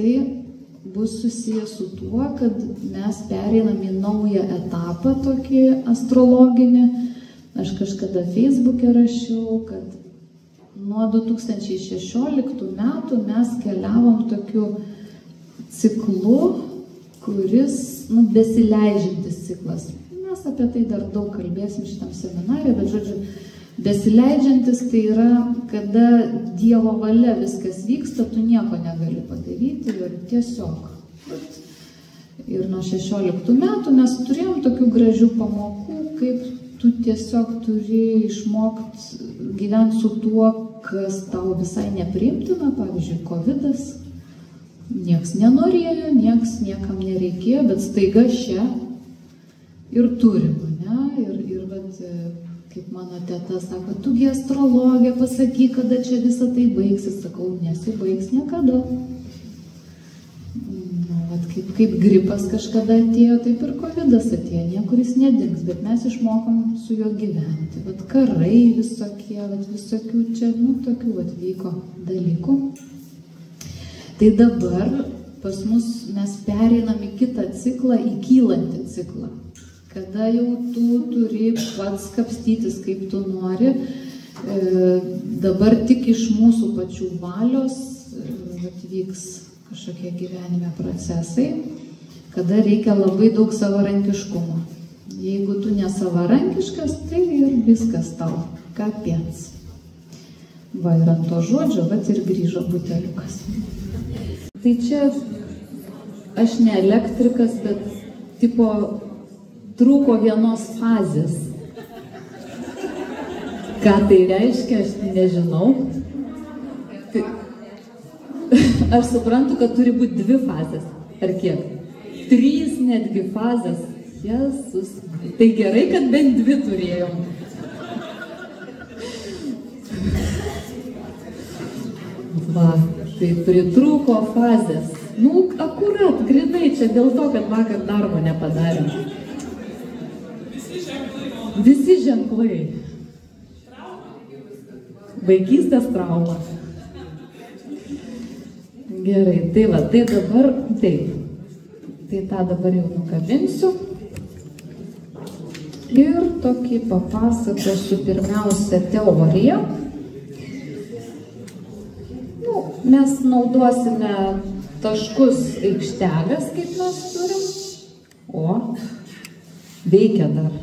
tai bus susijęs su tuo, kad mes pereinam į naują etapą tokį astrologinį. Aš kažkada Facebook'e rašiau, kad nuo 2016 metų mes keliavom tokiu ciklu, kuris, besileidžiantis ciklas. Mes apie tai dar daug kalbėsim šitam seminarė, bet žodžiu, besileidžiantis tai yra, kada Dievo valia viskas vyksta, tu nieko negali padaryti ir tiesiog. Ir nuo 16 metų mes turėjom tokių gražių pamokų, kaip tu tiesiog turi išmokti gyventi su tuo, kas tau visai nepriimtina, pavyzdžiui, Covidas. Nieks nenorėjo, niekam nereikėjo, bet staiga čia ir turim, ne? Ir vat, kaip mano teta sako, tugi astrologė, pasakyk, kada čia visą tai baigsis. Sakau, nesibaigs niekada. Vat kaip gripas kažkada atėjo, taip ir Covidas atėjo, niekuris nedings, bet mes išmokom su juo gyventi. Vat karai visokie, vat visokių čia, tokių vat vyko dalykų. Tai dabar pas mus mes pereinam į kitą ciklą, į kylantį ciklą. Kada jau tu turi pats kapstytis, kaip tu nori, dabar tik iš mūsų pačių valios vyks kažkokie gyvenime procesai, kada reikia labai daug savarankiškumo. Jeigu tu nesavarankiškas, tai ir viskas tau, kapiec. Va, ir ant to žodžio, vat ir grįžo buteliukas. Tai čia aš ne elektrikas, bet tipo trūko vienos fazės. Ką tai reiškia, aš nežinau. Aš suprantu, kad turi būti 2 fazės. Ar kiek? 3 netgi fazės. Jezus. Tai gerai, kad bent 2 turėjom. Va, tai pritrūko fazės. Akurat, grinai čia dėl to, kad vakar darbo nepadarėm. Visi ženklai. Vaikystės trauma. Gerai, tai va, tai dabar, taip. Tai tą dabar jau nukabinsiu. Ir tokį papasakosiu pirmiausia teoriją. Mes naudosime taškus aikštelės, kaip mes turim. O, veikia dar.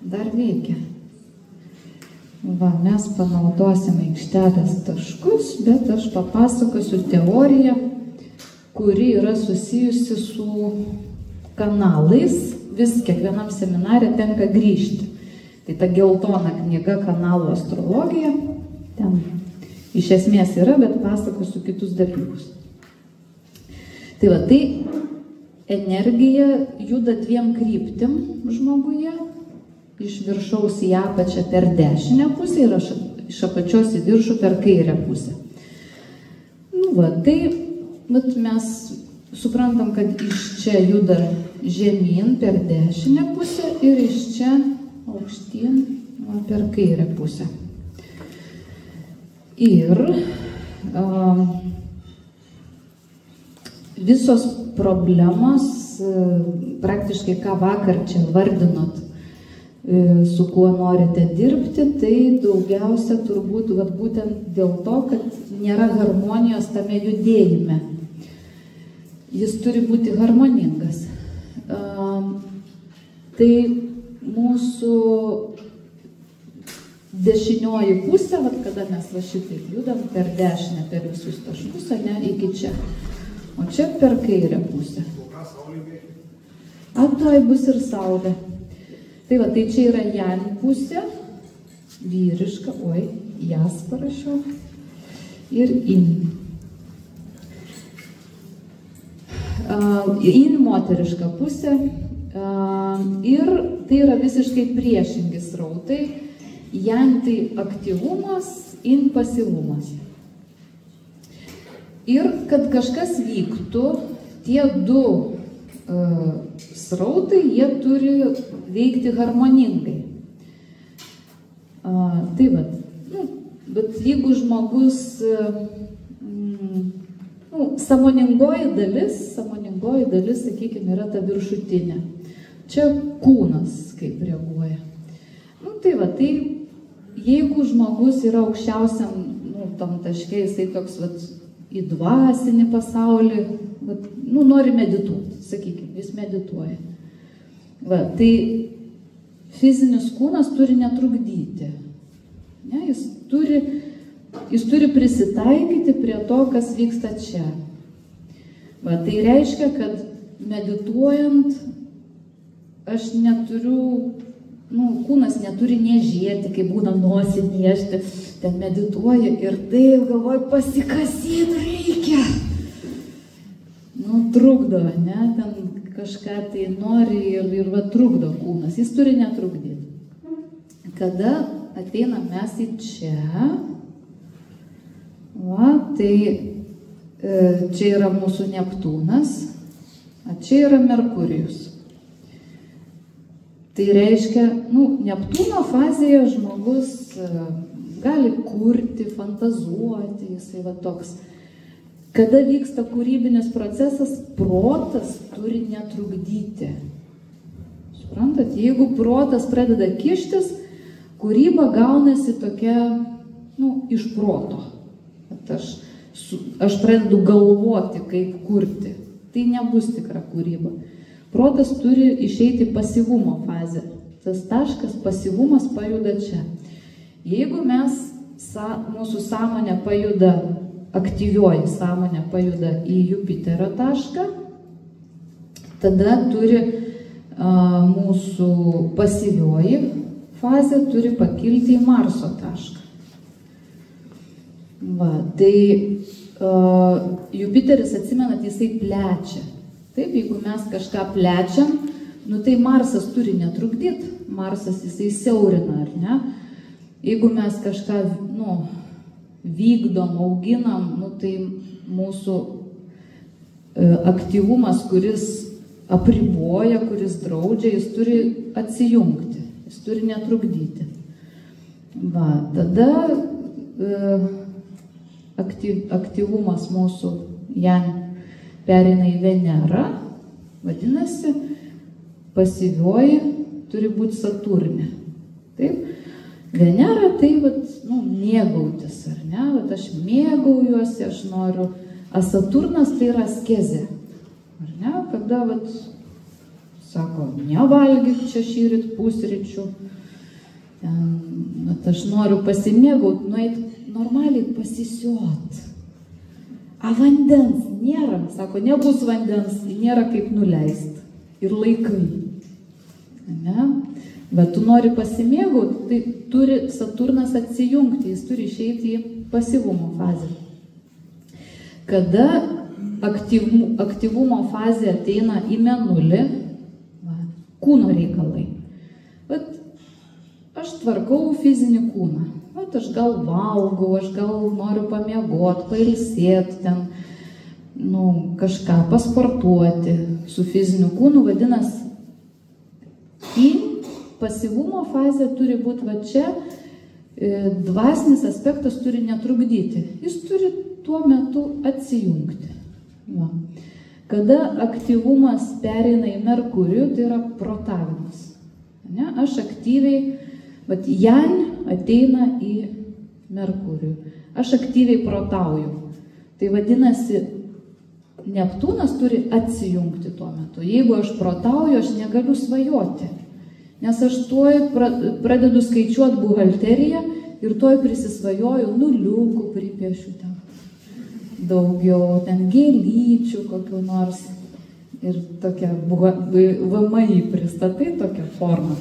Dar veikia. Va, mes panaudosim aikštelės taškus, bet aš papasakosiu teoriją, kuri yra susijusi su kanalais. Vis kiekvienam seminare tenka grįžti. Tai ta geltona knyga Kanalų astrologija, ten iš esmės yra, bet pasakosiu kitus dalykus. Tai va, tai energija juda 2 kryptim žmoguje. Iš viršaus į apačią per dešinę pusę ir iš apačios į viršų per kairę pusę. Va, tai mes suprantam, kad iš čia juda žemyn per dešinę pusę ir iš čia aukštyn per kairę pusę. Ir visos problemos, praktiškai ką vakar čia vardinot, su kuo norite dirbti, tai daugiausia turbūt būtent dėl to, kad nėra harmonijos tame judėjime. Jis turi būti harmoningas. Tai mūsų dešinioji pusė, kada mes šitaip judam per dešinę, per visus taškus, iki čia. O čia per kairę pusę. Toj bus ir saulė. Tai va, tai čia yra Jan pusė, vyriška, jas parašiau, ir In. In moteriška pusė, ir tai yra visiškai priešingi srautai. Jan tai aktyvumas, In pasyvumas. Ir kad kažkas vyktų, tie 2 srautai, jie turi veikti harmoningai. Tai va, bet jeigu žmogus Sąmoningoji dalis, sakykime, yra ta viršutinė. Čia kūnas kaip reaguoja. Tai jeigu žmogus yra aukščiausiam, tam taške, jisai toks į dvasinį pasaulį, nori medituoti, sakykime, jis medituoja. Tai fizinis kūnas turi netrukdyti. Ne, jis turi prisitaikyti prie to, kas vyksta čia. Tai reiškia, kad medituojant aš neturiu, kūnas neturi niežėti, kai būna nosį niežti, ten medituoja ir taip galvoju, pasikasyti reikia. Trukdo, ne, ten kažką tai nori ir trukdo kūnas, jis turi netrukdyti. Kada ateinam mes į čia, tai čia yra mūsų Neptūnas, čia yra Merkurijus. Tai reiškia, Neptūno fazėje žmogus gali kurti, fantazuoti, jisai toks. Kada vyksta kūrybinis procesas, protas turi netrukdyti. Suprantat, jeigu protas pradeda kištis, kūryba gaunasi tokia, iš proto. Aš pradedu galvoti, kaip kurti. Tai nebus tikra kūryba. Protas turi išeiti pasyvumo fazę. Tas taškas pasyvumas pajuda čia. Jeigu mūsų sąmonė pajuda, aktyvioji sąmonė pajuda į Jupiterio tašką, tada turi mūsų pasyvioji fazė turi pakilti į Marso tašką. Tai Jupiteris, atsimenat, jisai plečia. Taip, jeigu mes kažką plečiam, tai Marsas turi netrukdyti, Marsas jisai siaurina, ar ne? Jeigu mes kažką, vykdom, auginam, tai mūsų aktyvumas, kuris apriboja, kuris draudžia, jis turi atsijungti, jis turi netrukdyti. Tada aktyvumas mūsų pereina į Venerą, vadinasi, pasyvioji turi būti Saturnė. Taip? Venera tai, mėgautis, ar ne? Aš mėgaujuosi, aš noriu. A Saturnas tai yra askezė. Ar ne? Kada, sako, nevalgyk čia šįryt pusryčių. Aš noriu pasimėgauti, nueit normaliai pasisiot. A vandens nėra, sako, nebus vandens, nėra kaip nuleist. Ir laikai. Ne? Bet tu nori pasimėgauti, tai turi Saturnas atsijungti, jis turi išeiti į pasyvumo fazę. Kada aktyvumo fazė ateina į Mėnulį, kūno reikalai. Aš tvarkau fizinį kūną. Aš gal valgau, aš gal noriu pamiegoti, pailsėti ten, kažką pasportuoti su fiziniu kūnu, vadinasi, į pasyvumo fazė turi būti čia, dvasinis aspektas turi netrukdyti, jis turi tuo metu atsijungti. Kada aktyvumas pereina į Merkurijų, tai yra protavimas. Aš aktyviai, Jan ateina į Merkurijų, aš aktyviai protauju. Tai vadinasi, Neptūnas turi atsijungti tuo metu. Jeigu aš protauju, aš negaliu svajoti. Nes aš tuoj pradedu skaičiuoti buhalteriją ir tuoj prisisvajoju, nuliukų pripiešiu ten daugiau, ten gėlyčių kokių nors. Ir tokia VMI pristatai tokią formą.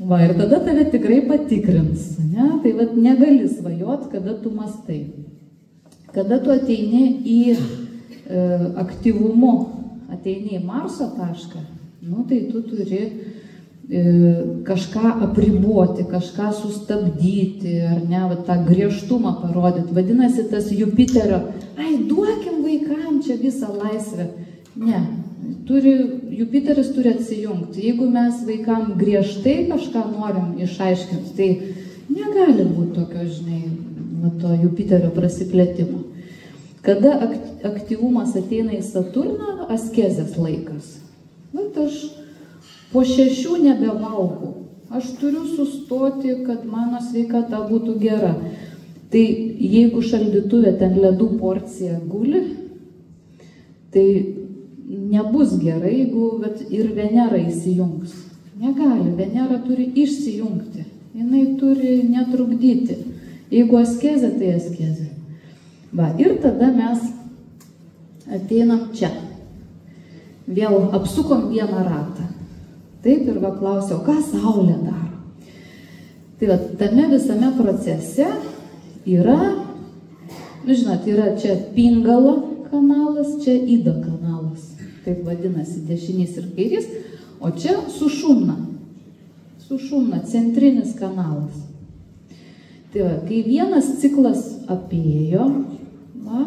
Ir tada tave tikrai patikrins. Ne? Tai negali svajoti, kada tu mastai. Kada tu ateini į aktyvumu, ateini į Marso tašką, tai tu turi kažką apriboti, kažką sustabdyti, ar ne, tą griežtumą parodyti. Vadinasi, tas Jupiterio, duokim vaikam čia visą laisvę. Ne, Jupiteris turi atsijungti. Jeigu mes vaikam griežtai kažką norim išaiškinti, tai negali būti tokio, to Jupiterio prasiplėtimo. Kada aktyvumas ateina į Saturną, askezės laikas. Bet aš po 6 nebevalgau. Aš turiu sustoti, kad mano sveikata būtų gera. Tai jeigu šaldytuve ten ledų porcija guli, tai nebus gerai, jeigu ir Venera įsijungs. Negali, Venera turi išsijungti. Jinai turi netrukdyti. Jeigu askezė, tai askezė. Va, ir tada mes ateinam čia. Vėl apsukom vieną ratą. Taip, ir va klausiau, ką Saulė daro. Tai va, tame visame procese yra, žinot, yra čia Pingala kanalas, čia Ida kanalas. Taip vadinasi, dešinys ir kairys. O čia Sušumna. Sušumna, centrinis kanalas. Tai va, kai vienas ciklas apėjo, va,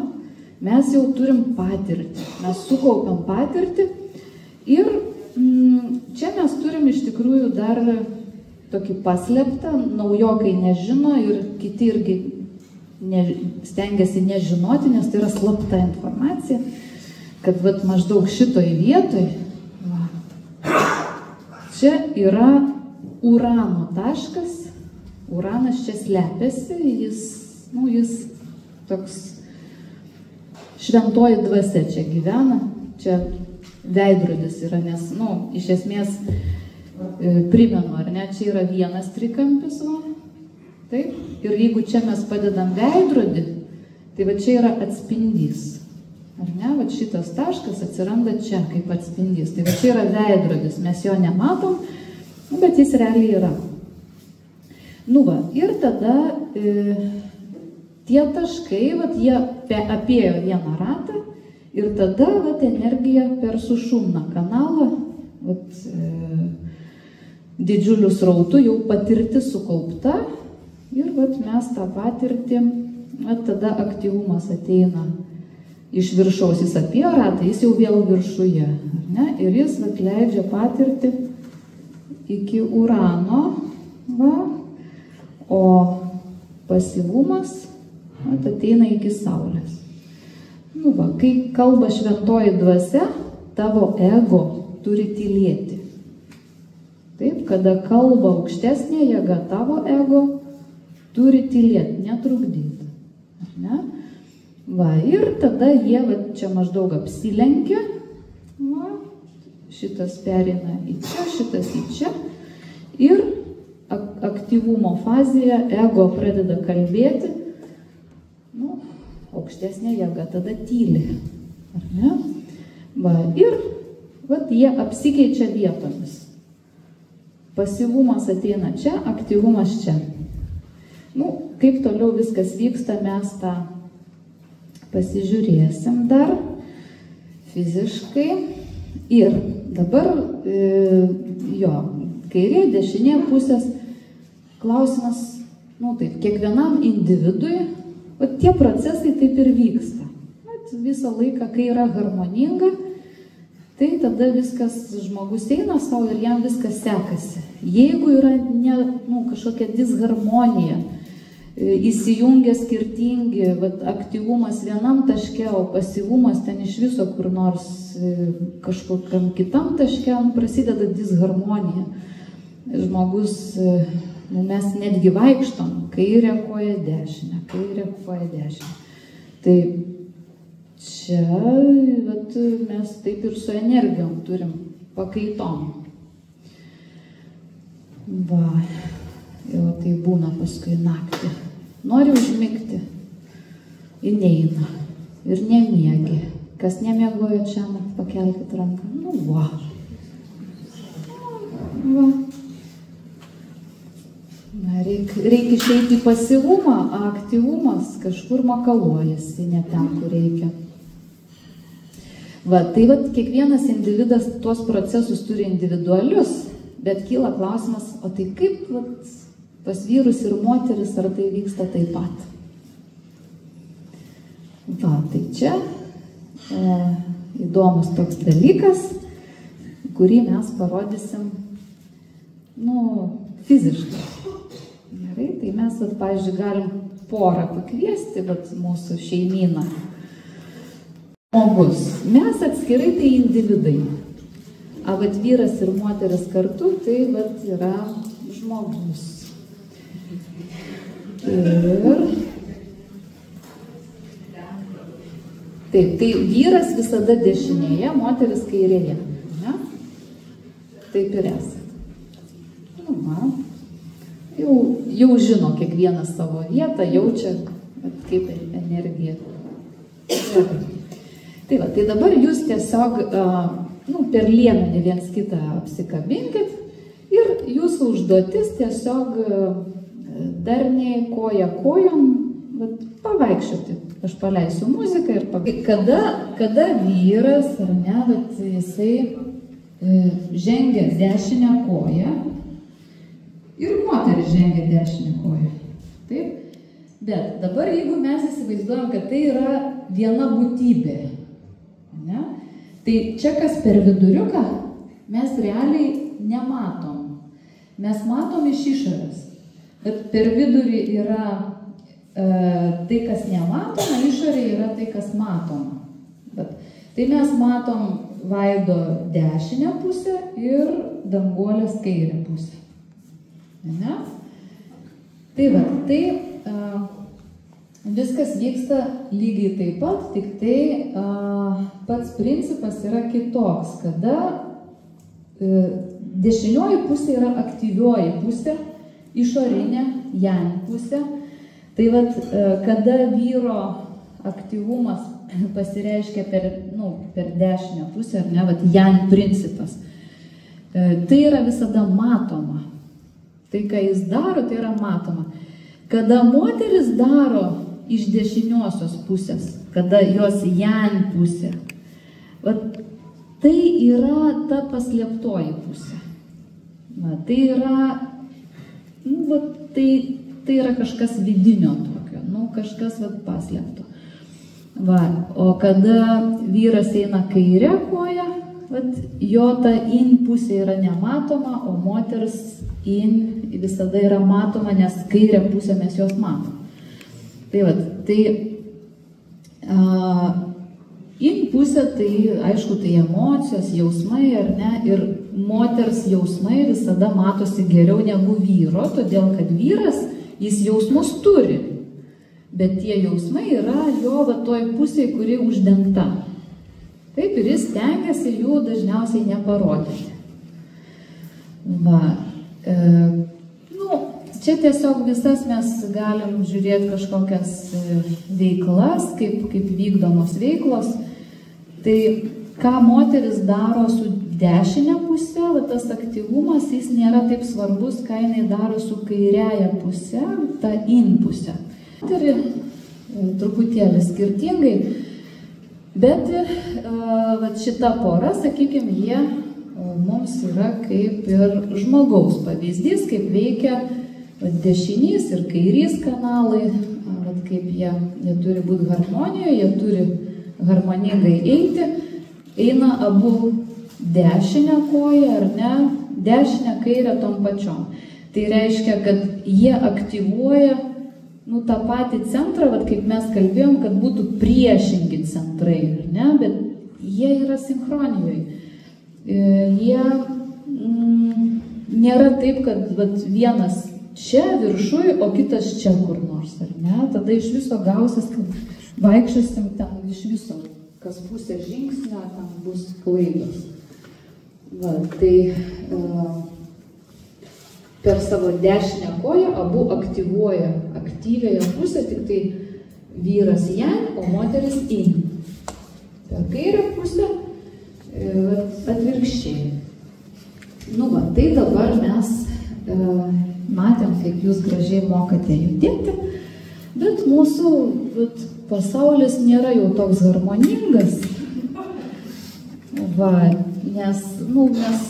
mes jau turim patirtį. Mes sukaupiam patirtį ir čia mes turim iš tikrųjų dar tokį paslėptą, naujokai nežino ir kiti irgi stengiasi nežinoti, nes tai yra slapta informacija, kad vat, maždaug šitoj vietoj va, čia yra Urano taškas. Uranas čia slepiasi, jis toks šventoji dvasia čia gyvena, čia veidrodis yra, nes, iš esmės primenu, ar ne, čia yra vienas trikampis, va, taip, ir jeigu čia mes padedam veidrodį, tai va čia yra atspindys, ar ne, va šitas taškas atsiranda čia kaip atspindys, tai va čia yra veidrodis, mes jo nematom, bet jis realiai yra. Nu va, ir tada tie taškai, vat, jie apėjo vieną ratą ir tada vat, energija per Sušumną kanalą, vat, didžiulių srautų jau patirti sukaupta ir vat, mes tą patirtį, vat, tada aktyvumas ateina iš viršaus, jis apėjo ratą, jis jau vėl viršuje, ne? Ir jis vat, leidžia patirti iki Urano, va, o pasyvumas ateina iki Saulės. Nu va, kai kalba šventoji dvasia, tavo ego turi tylėti. Taip, kada kalba aukštesnė jėga, tavo ego turi tylėti, netrukdyti. Ne? Va, ir tada jie va, čia maždaug apsilenkia. Va, šitas pereina į čia, šitas į čia. Ir aktyvumo fazėje ego pradeda kalbėti, aukštesnė jėga tada tyli. Ar ne? Va, ir vat, jie apsikeičia vietomis. Pasyvumas ateina čia, aktyvumas čia. Kaip toliau viskas vyksta, mes tą pasižiūrėsim dar fiziškai. Ir dabar kairė, dešinė pusės klausimas, taip, kiekvienam individui, tie procesai taip ir vyksta. Visą laiką, kai yra harmoninga, tai tada viskas, žmogus eina savo ir jam viskas sekasi. Jeigu yra kažkokia disharmonija, įsijungia skirtingi, aktyvumas vienam taške, o pasyvumas ten iš viso kur nors kažkokiam kitam taške, prasideda disharmonija. Žmogus, mes netgi vaikštom, kairė koja dešinė, kairė koja dešinė. Tai čia mes taip ir su energijom turim pakaitom. Va, jau tai būna paskui naktį. Nori užmigti, ir neina, ir nemiegi. Kas nemiegojo čia, pakelkit ranką. Va. Va. Reikia išeiti į pasyvumą, aktyvumas kažkur makaluojasi, ne ten, kur reikia. Va, tai kiekvienas individas tuos procesus turi individualius, bet kyla klausimas, o tai kaip pas vyrus ir moteris, ar tai vyksta taip pat? Va, tai čia įdomus toks dalykas, kurį mes parodysim, fiziškai. Gerai, tai mes, pavyzdžiui, galim porą pakviesti, mūsų šeimyną. Žmogus. Mes atskirai tai individai. A vat vyras ir moteris kartu, tai vat yra žmogus. Ir taip, tai vyras visada dešinėje, moteris kairėje. Ne? Taip ir esate. Nu, va. Jau žino kiekvienas savo vietą, jaučia kaip energija. Tai va, tai dabar jūs tiesiog per liemenį viens kitą apsikabinkit ir jūsų užduotis tiesiog darniai koja kojon pavaikščioti. Aš paleisiu muziką ir kada vyras, ar ne, bet jisai žengia dešinę koją ir moteris žengia dešinę koją. Taip? Bet dabar jeigu mes įsivaizduojam, kad tai yra viena būtybė, ne? Tai čia kas per viduriuką mes realiai nematom. Mes matom iš išorės, bet per vidurį yra tai, kas nematoma, išorėje yra tai, kas matoma. Bet tai mes matom veido dešinę pusę ir danguolės kairę pusę. Ne? Tai va, tai viskas vyksta lygiai taip pat, tik tai pats principas yra kitoks, kada dešinioji pusė yra aktyvioji pusė, išorinė yang pusė. Tai vat, kada vyro aktyvumas pasireiškia per dešinę pusę, ar ne, vat yang principas, tai yra visada matoma. Tai, ką jis daro, tai yra matoma. Kada moteris daro iš dešiniosios pusės, kada jos yang pusė, vat, tai yra ta paslėptoji pusė. Va, tai yra, vat, tai yra kažkas vidinio tokio, kažkas vat, paslėpto. Va, o kada vyras eina kairę koją, vat, jo ta in pusė yra nematoma, o moters in visada yra matoma, nes kairę pusę mes jos matom. Tai vat, in pusė, tai aišku, tai emocijos, jausmai, ar ne, ir moters jausmai visada matosi geriau negu vyro, todėl kad vyras, jis jausmus turi, bet tie jausmai yra jo va toj pusėje, kuri uždengta. Taip, ir jis stengiasi jų dažniausiai neparodyti. Va, čia tiesiog visas mes galim žiūrėti kažkokias veiklas, kaip vykdomos veiklos. Tai ką moteris daro su dešinė pusė, tas aktyvumas, jis nėra taip svarbus, ką jinai daro su kairiaja pusė, ta in pusė. Tai truputėlį skirtingai, bet šita pora, sakykime, jie mums yra kaip ir žmogaus pavyzdys, kaip veikia dešinys ir kairys kanalai, kaip jie turi būti harmonijoje, jie turi harmoningai eiti, eina abu dešinę koją, ar ne, dešinę kairę tom pačiom. Tai reiškia, kad jie aktyvuoja tą patį centrą, kaip mes kalbėjom, kad būtų priešingi centrai, ar ne, bet jie yra sinchronijoje. Jie nėra taip, kad vienas čia viršui, o kitas čia kur nors, ar ne? Tada iš viso gausis, kad vaikščiosim ten iš viso, kas pusė žingsnio, ten bus klaidos. Va, tai per savo dešinę koją abu aktyvuoja aktyviąją pusę, tik tai vyras yang, o moteris in. Per kairę pusę atvirkščiai. Va, tai dabar mes matėm, kaip jūs gražiai mokate judėti, bet mūsų pasaulis nėra jau toks harmoningas. Va, nes mes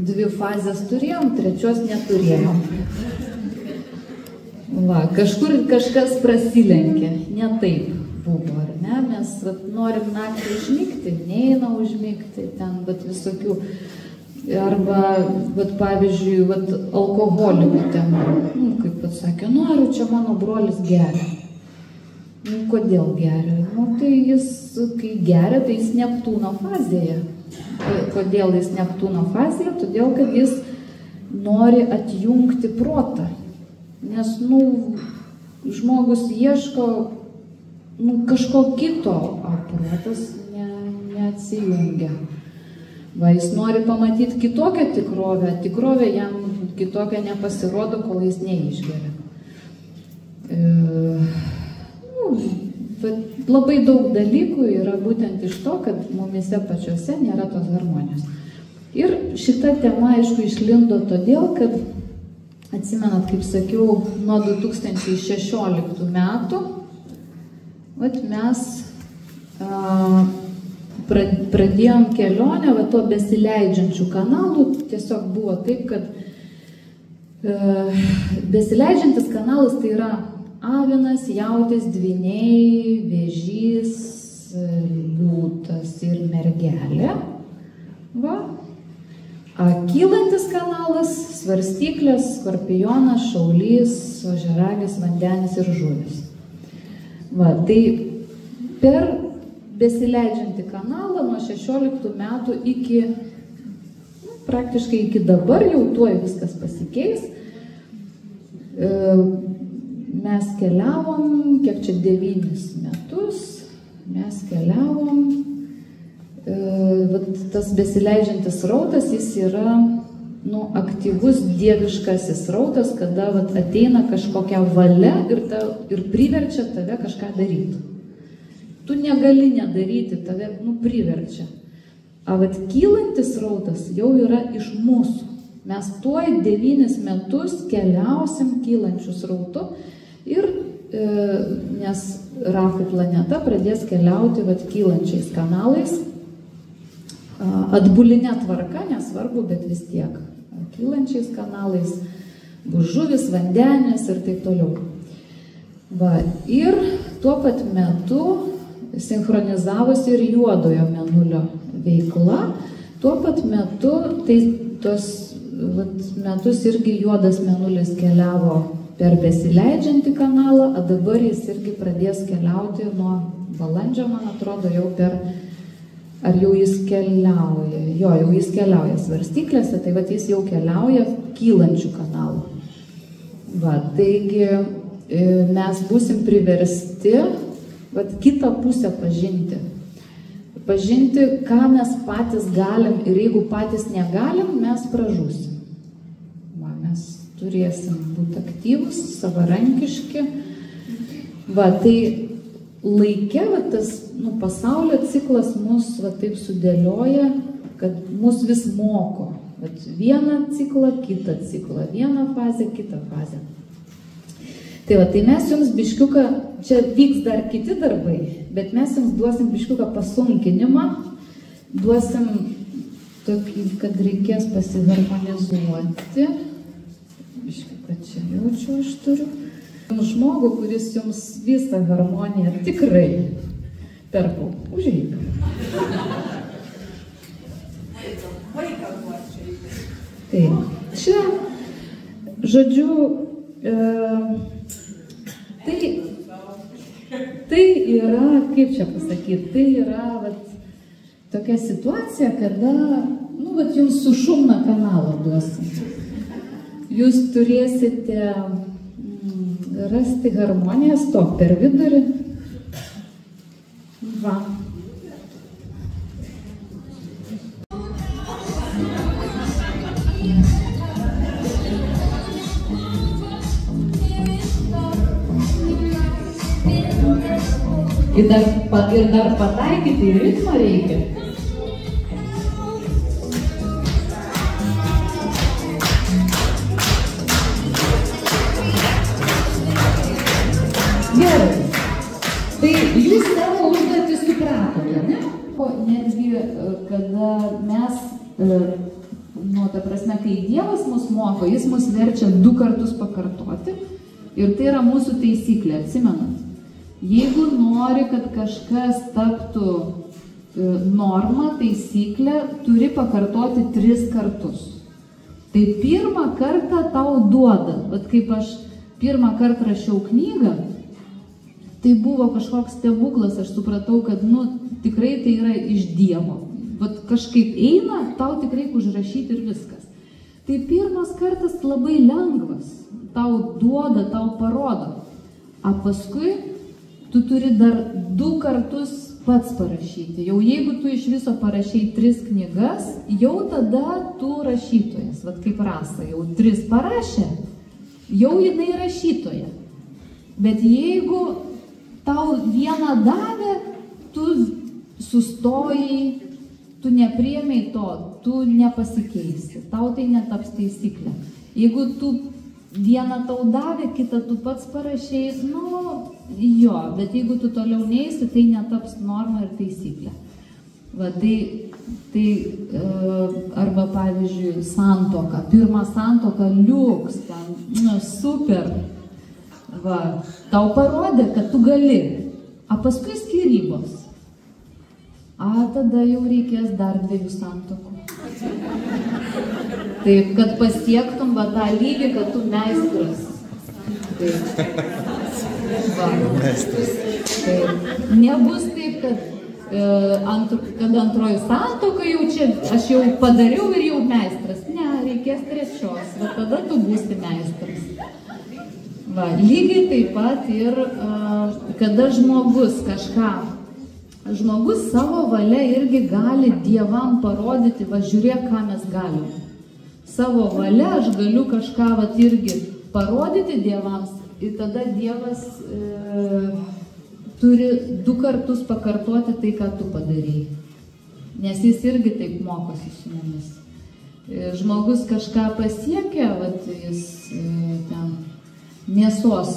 dvi fazės turėjom, trečios neturėjom. Va, kažkur kažkas prasilenkė, ne taip buvo, ar ne? Mes norim naktį užmigti, neina užmigti, ten visokių. Arba, pavyzdžiui, alkoholikų ten, kaip sakė, noriu, čia mano brolis geria. Kodėl geria? tai jis, kai geria, tai jis Neptūno fazėje. Kodėl jis Neptūno fazėje? Todėl, kad jis nori atjungti protą. Nes, žmogus ieško, kažko kito, o protas neatsijungia. Va, jis nori pamatyti kitokią tikrovę, tikrovė jam kitokia nepasirodo, kol jis neišgeria. Labai daug dalykų yra būtent iš to, kad mumise pačiuose nėra tos harmonijos. Ir šita tema, aišku, išlindo todėl, kad, atsimenat, kaip sakiau, nuo 2016 metų mes pradėjom kelionę, to besileidžiančių kanalų. Tiesiog buvo taip, kad besileidžiantis kanalas tai yra avinas, jautis, dvyniai, vėžys, liūtas ir mergelė. Va. Kylantis kanalas, svarstyklės, skorpionas, šaulys, ožiaragis, vandenis ir žuvis. Va, tai per besileidžiantį kanalą nuo 16 metų iki, praktiškai iki dabar, jau tuoj viskas pasikeis. Mes keliavom, kiek čia 9 metus, mes keliavom, tas besileidžiantis rautas, jis yra aktyvus dieviškasis rautas, kada ateina kažkokia valia ir priverčia tave kažką daryti. Tu negali nedaryti, tave priverčia. O kylantis rautas jau yra iš mūsų. Mes tuoj 9 metus keliausim kylančių srautų ir nes Rahu planeta pradės keliauti kylančiais kanalais, atbulinė tvarka, nesvarbu, bet vis tiek kylančiais kanalais, bus žuvis, vandenis ir taip toliau. Va, ir tuo pat metu sinchronizavosi ir juodojo mėnulio veikla. Tuo pat metu, tai tos metus irgi juodas mėnulis keliavo per besileidžiantį kanalą, o dabar jis irgi pradės keliauti nuo balandžio, man atrodo, jau per, ar jau jis keliauja, jau jis keliauja svarstyklėse, tai jis jau keliauja kylančių kanalų. Va, taigi mes būsim priversti kitą pusę pažinti. Pažinti, ką mes patys galim ir jeigu patys negalim, mes pražūsim. Va, mes turėsim būti aktyvus, savarankiški. Va, tai laike tas pasaulio ciklas mus taip sudėlioja, kad mus vis moko. Vieną ciklą, kitą ciklą, vieną fazę, kitą fazę. Tai mes jums biškiuką, čia vyks dar kiti darbai, bet mes jums duosim biškiuką pasunkinimą, duosim tokį, kad reikės pasiharmonizuoti. Biškiuką čia jaučiu, aš turiu. Žmogų, kuris jums visą harmoniją tikrai perkau. Užeik. Tai čia, žodžiu, tai yra, kaip čia pasakyti, tai yra tokia situacija, kada, jums su šumna kanalą duosim. Jūs turėsite rasti harmoniją, stok per vidurį. Va. Ir dar pataikyti į ritmą reikia. Gerai. Tai jūs savo užduotį supratote, ne? Netgi, kada mes, ta prasme, kai Dievas mus moko, jis mus verčia 2 kartus pakartoti. Ir tai yra mūsų taisyklė, atsimenat. Jeigu nori, kad kažkas taptų norma, taisyklė, turi pakartoti 3 kartus. Tai pirmą kartą tau duoda. Vat kaip aš pirmą kartą rašiau knygą, tai buvo kažkoks stebuklas, aš supratau, kad, tikrai tai yra iš Dievo. Vat kažkaip eina, tau tikrai užrašyti ir viskas. Tai pirmas kartas labai lengvas, tau duoda, tau parodo. O paskui tu turi dar 2 kartus pats parašyti. Jau jeigu tu iš viso parašai 3 knygas, jau tada tu rašytojas. Vat kaip Rasa, jau 3 parašė, jau jinai rašytoja. Bet jeigu tau vieną davė, tu sustojai, tu nepriėmei to, tu nepasikeisi, tau tai netaps taisyklė. Jeigu tu vieną tau davė, kitą tu pats parašei, jo, bet jeigu tu toliau neisi, tai netaps norma ir taisyklė. Va, tai arba pavyzdžiui santuoka, pirmą santuoką liuks, ten, super. Va, tau parodė, kad tu gali, o paskui skyrybos. Tada jau reikės dar 2 santuokų. Taip, kad pasiektum tą lygį, kad tu meistras. Taip. Va. Taip. Nebus taip, kad antroji santuoka jau čia, aš jau padariau ir jau meistras. Ne, reikės 3. Va, tada tu būsi meistras. Va, lygiai taip pat ir kada žmogus savo valia irgi gali Dievam parodyti, va žiūrėk, ką mes galim. Savo valia aš galiu kažką irgi parodyti Dievams ir tada Dievas turi 2 kartus pakartoti tai, ką tu padarėjai. Nes jis irgi taip mokosi su mumis. Žmogus kažką pasiekė, jis ten mėsos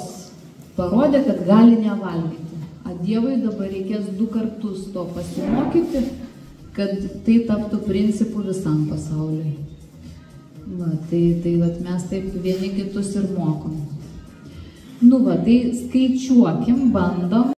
parodė, kad gali nevalgyti. A Dievui dabar reikės 2 kartus to pasimokyti, kad tai taptų principų visam pasauliui. Va, tai mes taip vieni kitus ir mokom. Tai skaičiuokim, bandom.